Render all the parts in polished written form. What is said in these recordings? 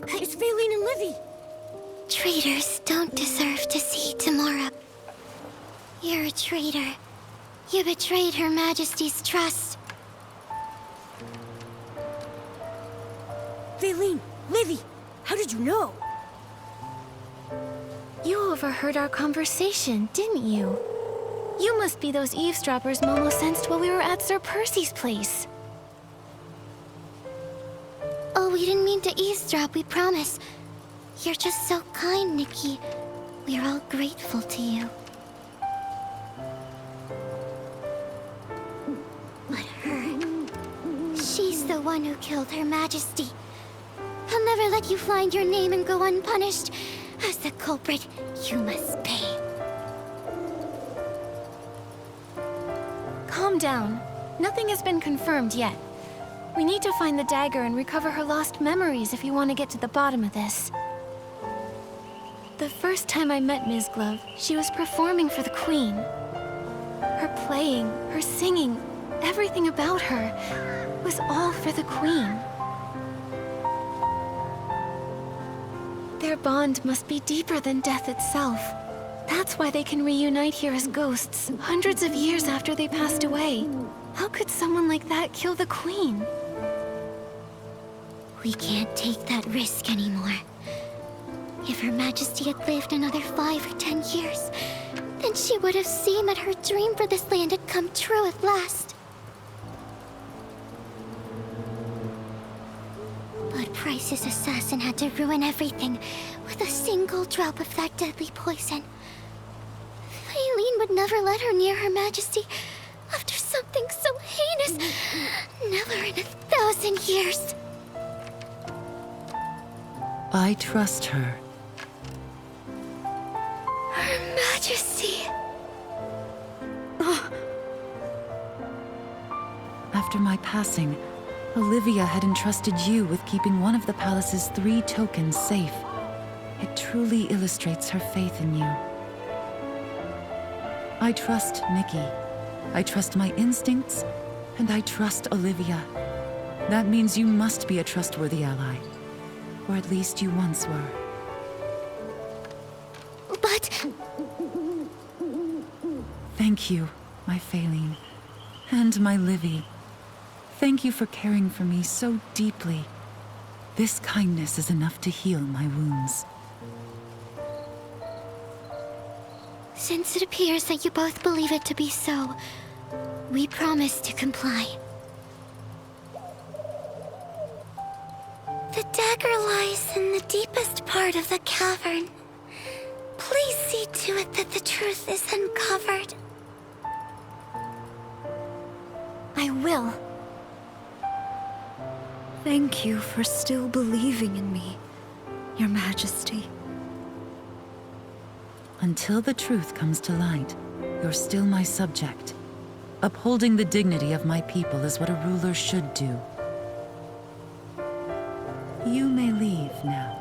It's Valine and Livy! Traitors don't deserve to see tomorrow. You're a traitor. You betrayed Her Majesty's trust. Valine! Livy! How did you know? You overheard our conversation, didn't you? You must be those eavesdroppers Momo sensed while we were at Sir Percy's place. Oh, we didn't mean to eavesdrop, we promise. You're just so kind, Nikki. We're all grateful to you. But her... she's the one who killed Her Majesty. I'll never let you find your name and go unpunished. As the culprit, you must pay. Calm down. Nothing has been confirmed yet. We need to find the dagger and recover her lost memories if you want to get to the bottom of this. The first time I met Ms. Glove, she was performing for the Queen. Her playing, her singing, everything about her was all for the Queen. Their bond must be deeper than death itself. That's why they can reunite here as ghosts, hundreds of years after they passed away. How could someone like that kill the Queen? We can't take that risk anymore. If Her Majesty had lived another 5 or 10 years, then she would have seen that her dream for this land had come true at last. But Price's assassin had to ruin everything with a single drop of that deadly poison. Valine would never let her near Her Majesty after something so heinous. Never in 1,000 years. I trust her. Her Majesty. After my passing, Olivia had entrusted you with keeping one of the palace's 3 tokens safe. It truly illustrates her faith in you. I trust Nikki. I trust my instincts, and I trust Olivia. That means you must be a trustworthy ally. Or at least you once were. But... Thank you, my Valine. And my Livy. Thank you for caring for me so deeply. This kindness is enough to heal my wounds. Since it appears that you both believe it to be so, we promise to comply. The dagger lies in the deepest part of the cavern. Please see to it that the truth is uncovered. I will. Thank you for still believing in me, Your Majesty. Until the truth comes to light, you're still my subject. Upholding the dignity of my people is what a ruler should do. You may leave now.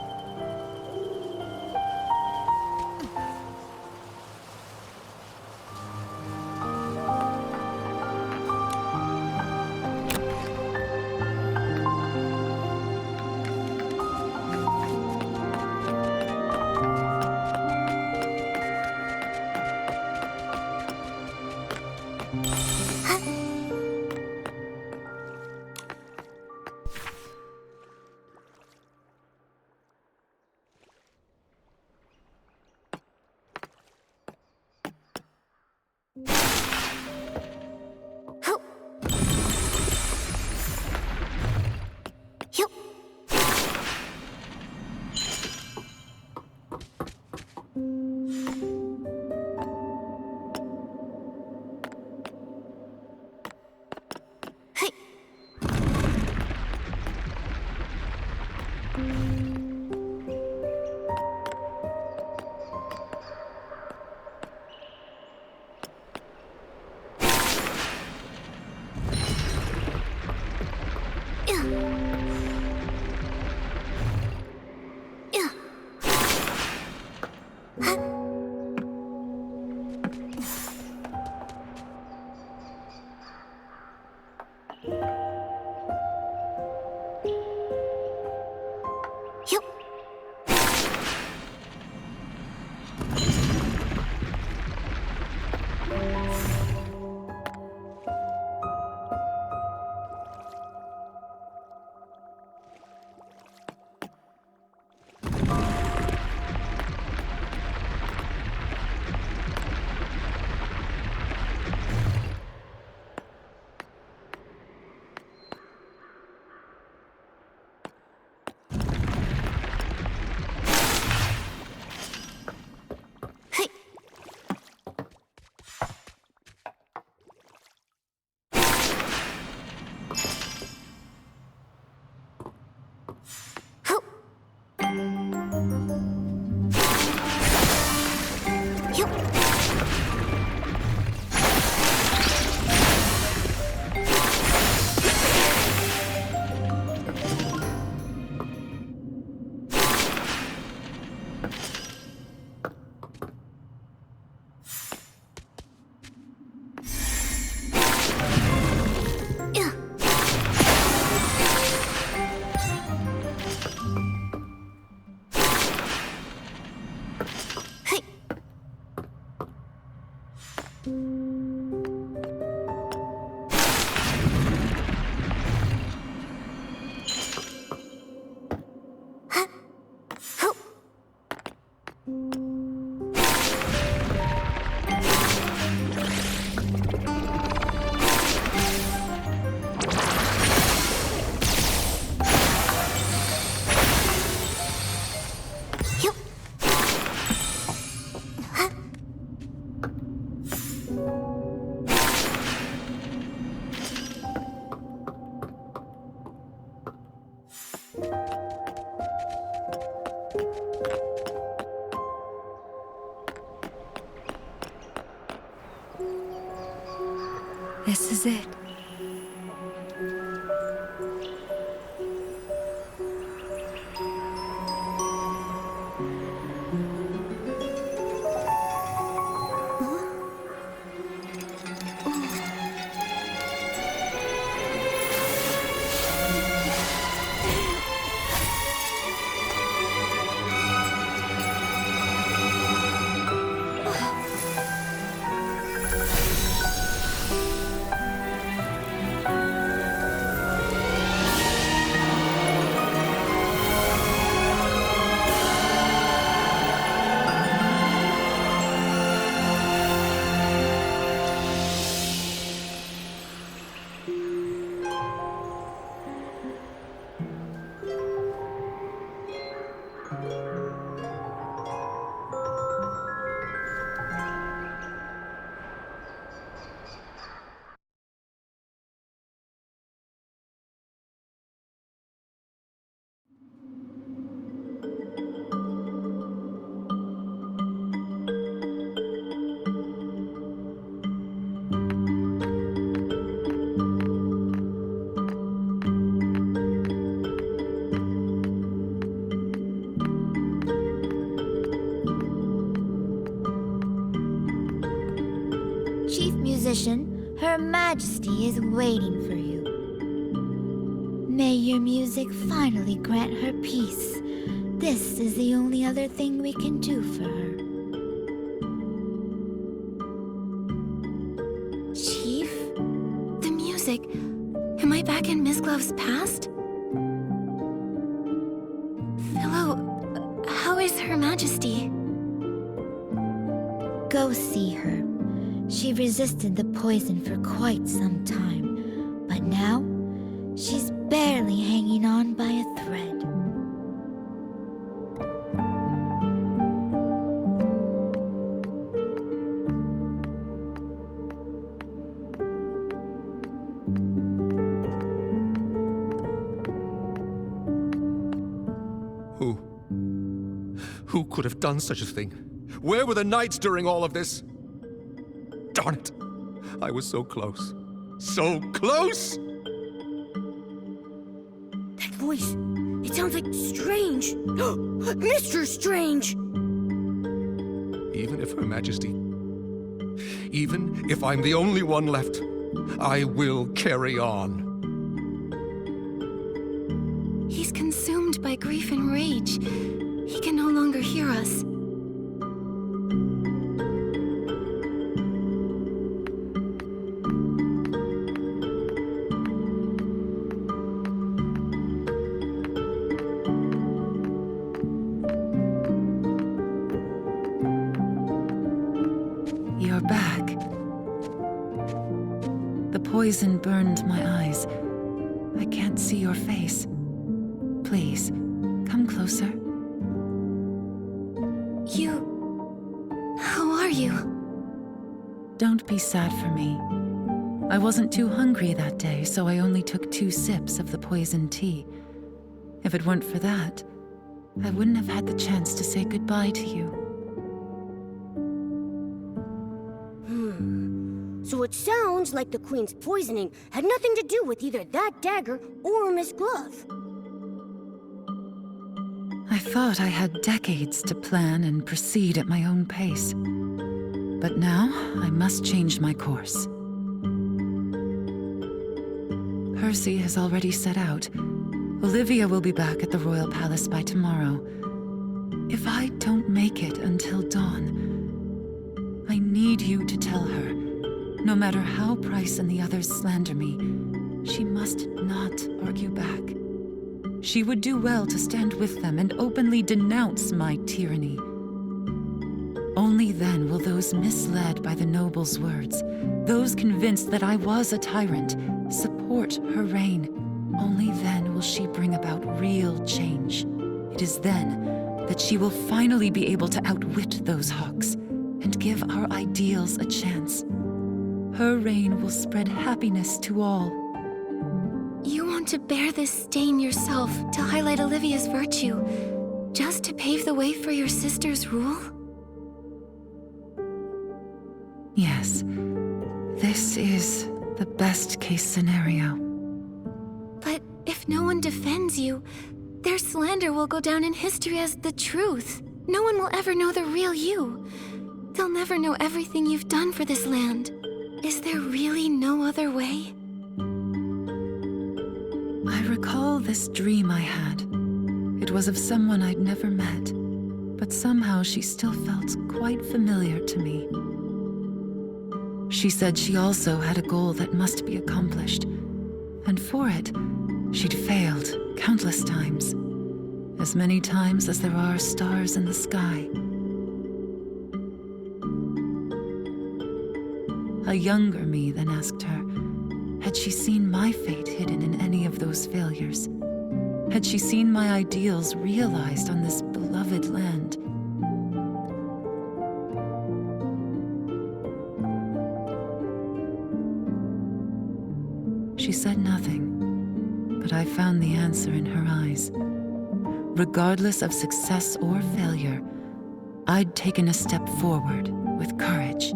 Huh? This is it. Chief Musician, Her Majesty is waiting for you. May your music finally grant her peace. This is the only other thing we can do for her. Chief? The music. Am I back in Miss Glove's past? Philo, how is Her Majesty? Go see her. She resisted the poison for quite some time, but now she's barely hanging on by a thread. Who could have done such a thing? Where were the knights during all of this? Darn it! I was so close. So close! That voice. It sounds like Strange. Mr. Strange! Even if Her Majesty... Even if I'm the only one left, I will carry on. He's consumed by grief and rage. He can no longer hear us. You're back. The poison burned my eyes. I can't see your face. Please, come closer. How are you? Don't be sad for me. I wasn't too hungry that day, so I only took 2 sips of the poison tea. If it weren't for that, I wouldn't have had the chance to say goodbye to you. So it sounds like the Queen's poisoning had nothing to do with either that dagger or Miss Glove. I thought I had decades to plan and proceed at my own pace. But now, I must change my course. Percy has already set out. Olivia will be back at the Royal Palace by tomorrow. If I don't make it until dawn, I need you to tell her, no matter how Price and the others slander me, she must not argue back. She would do well to stand with them and openly denounce my tyranny. Only then will those misled by the noble's words, those convinced that I was a tyrant, support her reign. Only then will she bring about real change. It is then that she will finally be able to outwit those hawks and give our ideals a chance. Her reign will spread happiness to all. You want to bear this stain yourself to highlight Olivia's virtue, just to pave the way for your sister's rule? Yes, this is the best-case scenario. But if no one defends you, their slander will go down in history as the truth. No one will ever know the real you. They'll never know everything you've done for this land. Is there really no other way? I recall this dream I had. It was of someone I'd never met, but somehow she still felt quite familiar to me. She said she also had a goal that must be accomplished, and for it, she'd failed countless times, as many times as there are stars in the sky. A younger me then asked her, had she seen my fate hidden in any of those failures? Had she seen my ideals realized on this beloved land? She said nothing, but I found the answer in her eyes. Regardless of success or failure, I'd taken a step forward with courage.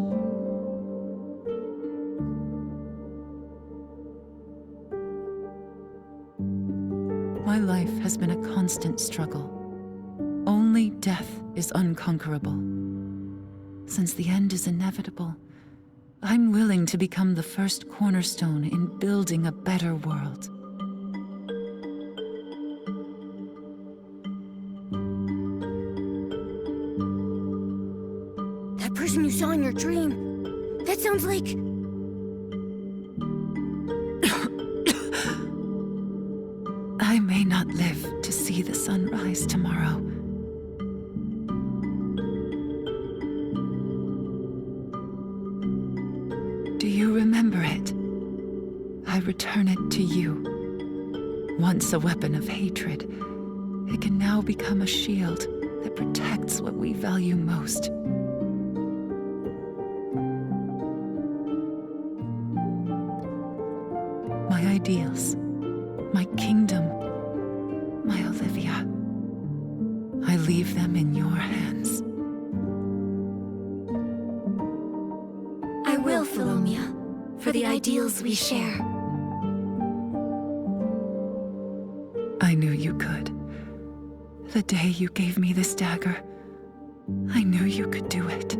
My life has been a constant struggle. Only death is unconquerable. Since the end is inevitable, I'm willing to become the first cornerstone in building a better world. That person you saw in your dream, that sounds like... I may not live to see the sunrise tomorrow. Do you remember it? I return it to you. Once a weapon of hatred, it can now become a shield that protects what we value most. My ideals, my kingdom, my Olivia. I leave them in your hands. I will, Philomia, for the ideals we share. I knew you could. The day you gave me this dagger, I knew you could do it.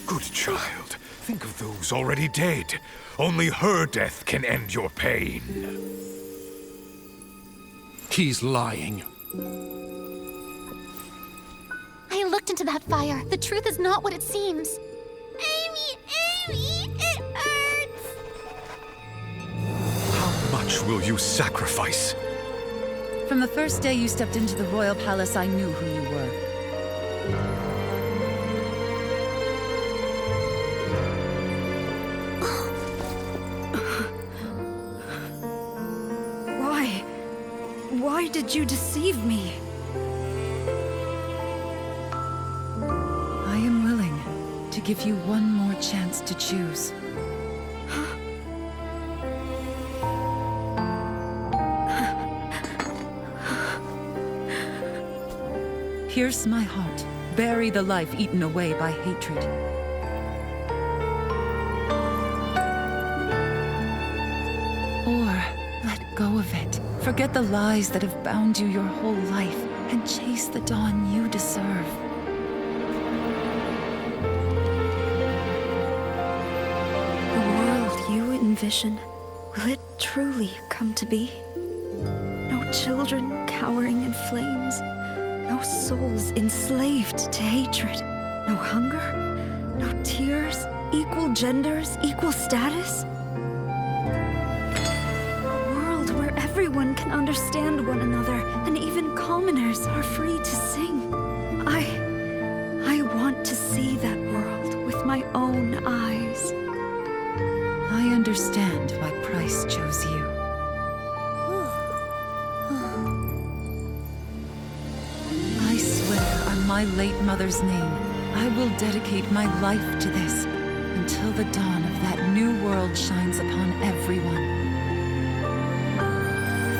Good child, think of those already dead. Only her death can end your pain. He's lying. I looked into that fire. The truth is not what it seems. Amy, it hurts! How much will you sacrifice? From the first day you stepped into the royal palace, I knew who you were. Why did you deceive me? I am willing to give you one more chance to choose. pierce my heart, bury the life eaten away by hatred. Or let go of it. Forget the lies that have bound you your whole life and chase the dawn you deserve. The world you envision, will it truly come to be? No children cowering in flames, no souls enslaved to hatred, no hunger, no tears, equal genders, equal status? A world where everyone can understand one another and even commoners are free to sing. I want to see that world with my own eyes. I understand why Price chose you. I swear on my late mother's name, I will dedicate my life to this until the dawn of that new world shines upon everyone.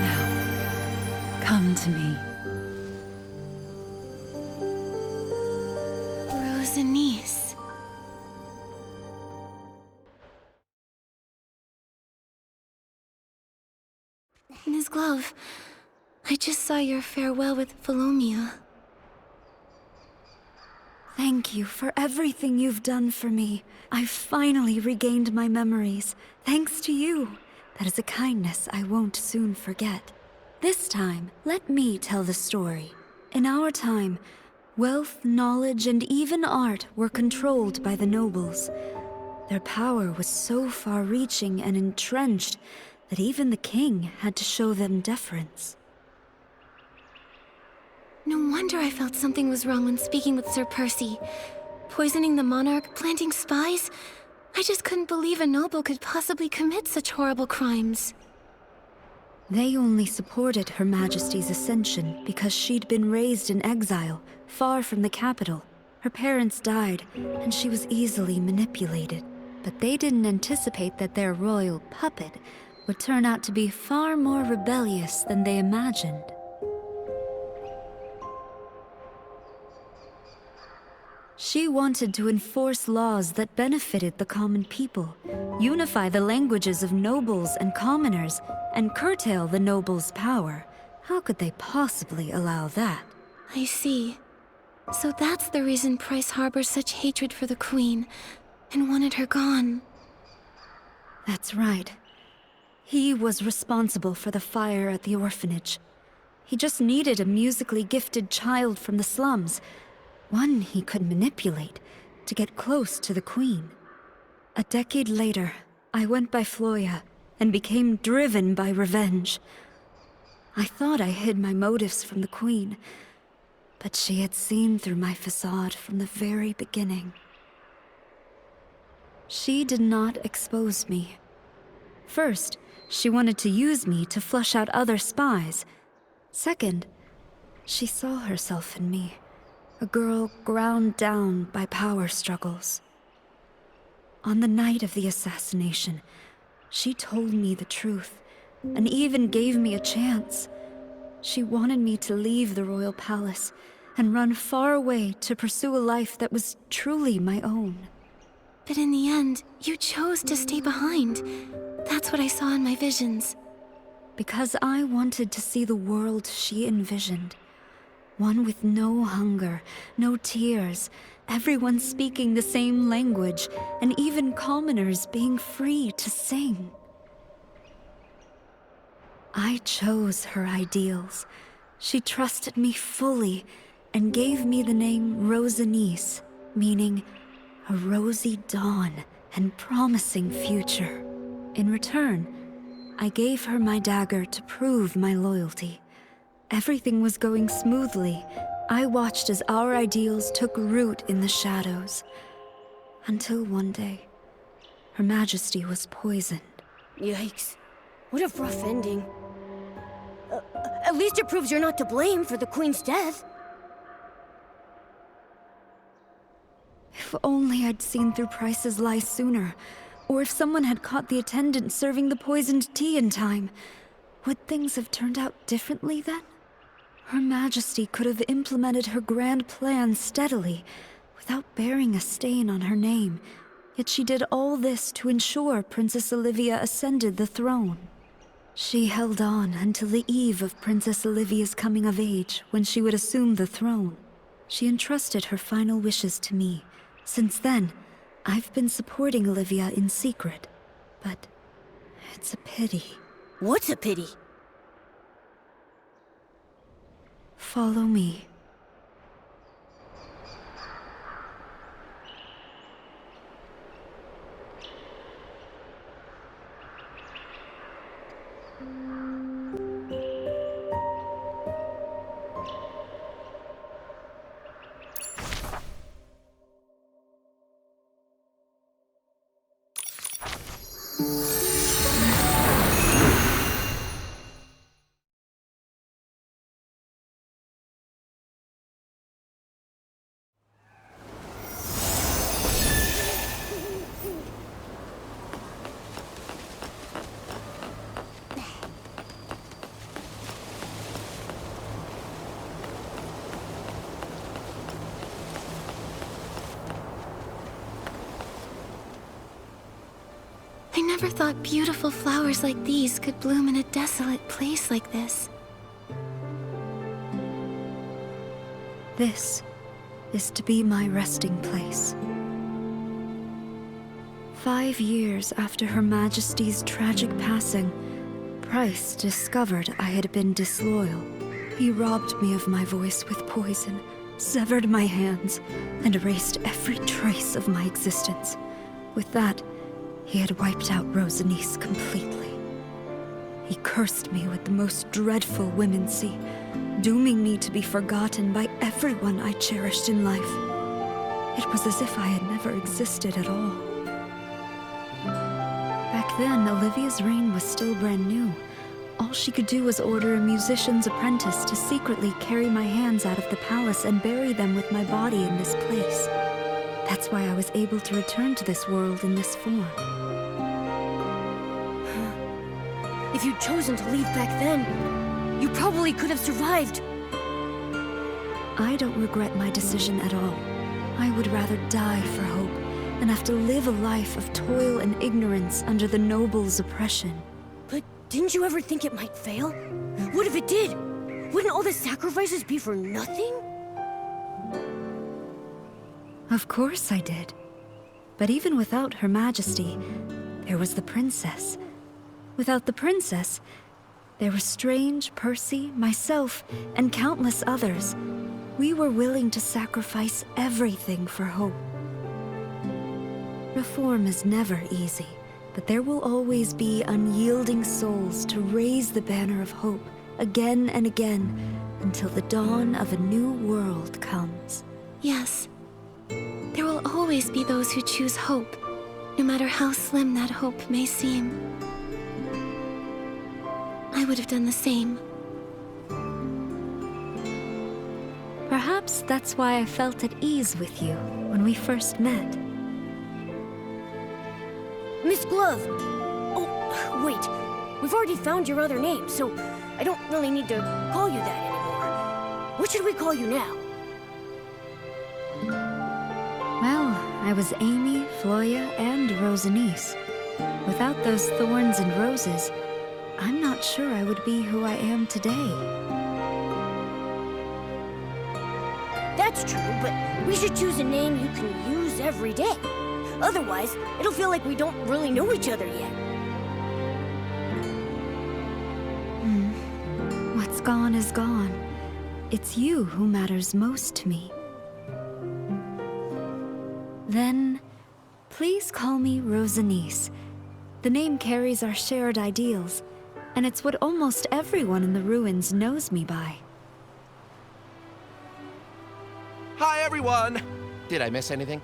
Now, come to me. Rosanice. Ms. Glove, I just saw your farewell with Philomia. Thank you for everything you've done for me. I've finally regained my memories, thanks to you. That is a kindness I won't soon forget. This time, let me tell the story. In our time, wealth, knowledge, and even art were controlled by the nobles. Their power was so far-reaching and entrenched that even the king had to show them deference. No wonder I felt something was wrong when speaking with Sir Percy. Poisoning the monarch, planting spies. I just couldn't believe a noble could possibly commit such horrible crimes. They only supported Her Majesty's ascension because she'd been raised in exile, far from the capital. Her parents died, and she was easily manipulated. But they didn't anticipate that their royal puppet would turn out to be far more rebellious than they imagined. She wanted to enforce laws that benefited the common people, unify the languages of nobles and commoners, and curtail the nobles' power. How could they possibly allow that? I see. So that's the reason Price harbors such hatred for the Queen, and wanted her gone. That's right. He was responsible for the fire at the orphanage. He just needed a musically gifted child from the slums, one he could manipulate to get close to the Queen. A decade later, I went by Floya and became driven by revenge. I thought I hid my motives from the Queen, but she had seen through my facade from the very beginning. She did not expose me. First, she wanted to use me to flush out other spies. Second, she saw herself in me, a girl ground down by power struggles. On the night of the assassination, she told me the truth, and even gave me a chance. She wanted me to leave the royal palace and run far away to pursue a life that was truly my own. But in the end, you chose to stay behind. That's what I saw in my visions. Because I wanted to see the world she envisioned. One with no hunger, no tears, everyone speaking the same language, and even commoners being free to sing. I chose her ideals. She trusted me fully and gave me the name Rosanice, meaning a rosy dawn and promising future. In return, I gave her my dagger to prove my loyalty. Everything was going smoothly. I watched as our ideals took root in the shadows. Until one day, Her Majesty was poisoned. Yikes. What a rough ending. At least it proves you're not to blame for the Queen's death. If only I'd seen through Price's lies sooner, or if someone had caught the attendant serving the poisoned tea in time. Would things have turned out differently then? Her Majesty could have implemented her grand plan steadily, without bearing a stain on her name. Yet she did all this to ensure Princess Olivia ascended the throne. She held on until the eve of Princess Olivia's coming of age, when she would assume the throne. She entrusted her final wishes to me. Since then, I've been supporting Olivia in secret. But it's a pity. What's a pity? Follow me. I never thought beautiful flowers like these could bloom in a desolate place like this. This is to be my resting place. 5 years after Her Majesty's tragic passing, Price discovered I had been disloyal. He robbed me of my voice with poison, severed my hands, and erased every trace of my existence. With that, he had wiped out Rosanice completely. He cursed me with the most dreadful womency, dooming me to be forgotten by everyone I cherished in life. It was as if I had never existed at all. Back then, Olivia's reign was still brand new. All she could do was order a musician's apprentice to secretly carry my hands out of the palace and bury them with my body in this place. That's why I was able to return to this world in this form. If you'd chosen to leave back then, you probably could have survived. I don't regret my decision at all. I would rather die for hope than have to live a life of toil and ignorance under the nobles' oppression. But didn't you ever think it might fail? What if it did? Wouldn't all the sacrifices be for nothing? Of course I did. But even without Her Majesty, there was the princess. Without the princess, there were Strange, Percy, myself, and countless others. We were willing to sacrifice everything for hope. Reform is never easy, but there will always be unyielding souls to raise the banner of hope again and again until the dawn of a new world comes. Yes. There will always be those who choose hope, no matter how slim that hope may seem. I would have done the same. Perhaps that's why I felt at ease with you when we first met. Miss Glove! Oh, wait. We've already found your other name, so I don't really need to call you that anymore. What should we call you now? Well, I was Amy, Floya, and Rosanice. Without those thorns and roses, I'm not sure I would be who I am today. That's true, but we should choose a name you can use every day. Otherwise, it'll feel like we don't really know each other yet. What's gone is gone. It's you who matters most to me. Then, please call me Rosanice. The name carries our shared ideals, and it's what almost everyone in the ruins knows me by. Hi, everyone! Did I miss anything?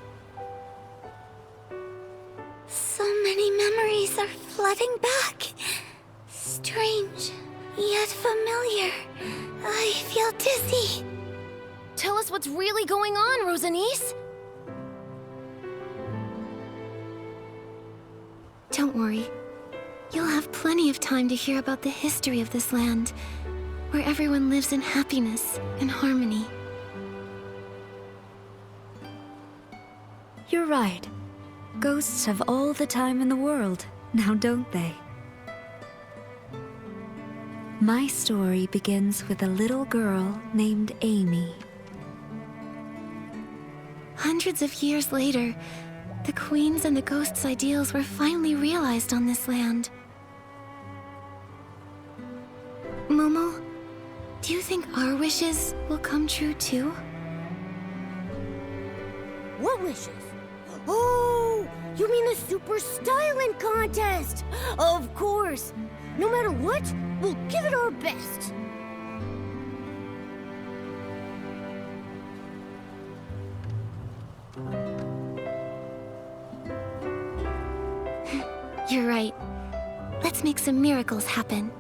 So many memories are flooding back. Strange, yet familiar. I feel dizzy. Tell us what's really going on, Rosanice! Don't worry. You'll have plenty of time to hear about the history of this land. where everyone lives in happiness and harmony. You're right. Ghosts have all the time in the world, now don't they? My story begins with a little girl named Amy. Hundreds of years later, the Queen's and the Ghost's ideals were finally realized on this land. Momo, do you think our wishes will come true too? What wishes? Oh, you mean the Super Styling Contest! Of course! No matter what, we'll give it our best! You're right. Let's make some miracles happen.